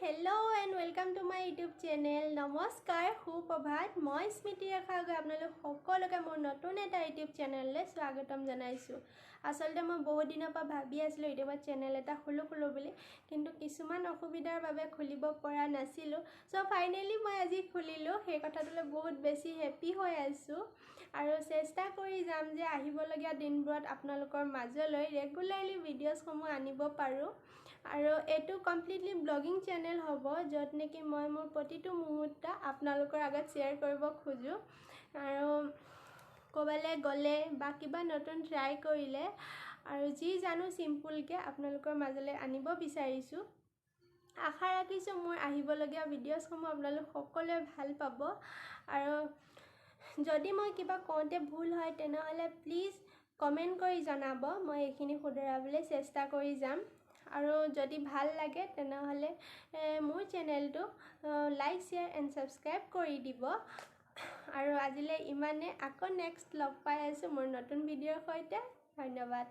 hello and welcome to my YouTube channel. Namaskar, সুপ্ৰভাত মই স্মৃতি ৰেখা গৈ আপোনালোক সকলোকে মোৰ নতুন এটা YouTube চেনেললৈ স্বাগতম জনাইছো। আসলতে মই বহুত দিনৰ পৰা ভাবি আছিলো ইউটিউবত চেনেল এটা খুলো বুলি, কিন্তু কিছুমান অসুবিধাৰ বাবে খুলিব পৰা নাছিলো। সো ফাইনালি মই আজি খুলিলো। সেই কথাটোলৈ বহুত বেছি হেপি হৈ আছো আৰু চেষ্টা কৰি যাম যে আহিবলগীয়া দিনবোৰত আপোনালোকৰ মাজলৈ ৰেগুলাৰলি ভিডিঅ'সমূহ আনিব পাৰো। আৰু এটো কমপ্লিটলি ব্লগিং চেনেল হ'ব, য'ত নেকি মই মোৰ প্ৰতিটো মুহূৰ্ত আপোনালোকৰ আগত শ্বেয়াৰ কৰিব খোজো। আৰু ক'বালে গ'লে বা কিবা নতুন ট্ৰাই কৰিলে আৰু যি জানো সিম্পলকে আপোনালোকৰ মাজলৈ আনিব বিচাৰিছো। আশা ৰাখিছো মোৰ আহিবলগীয়া ভিডিঅ'সমূহ আপোনালোক সকলোৱে ভাল পাব। আৰু যদি মই কিবা কওঁতে ভুল হয় তেনেহ'লে প্লিজ কমেন্ট কৰি জনাব, মই এইখিনি শুধৰাবলৈ চেষ্টা কৰি যাম। আৰু যদি ভাল লাগে তেনেহ'লে মোৰ চেনেলটো লাইক শ্বেয়াৰ এণ্ড সাবস্ক্ৰাইব কৰি দিব। আৰু আজিলৈ ইমানে, আকৌ নেক্সট লগ পাই আছো মোৰ নতুন ভিডিঅ'ৰ সৈতে। ধন্যবাদ।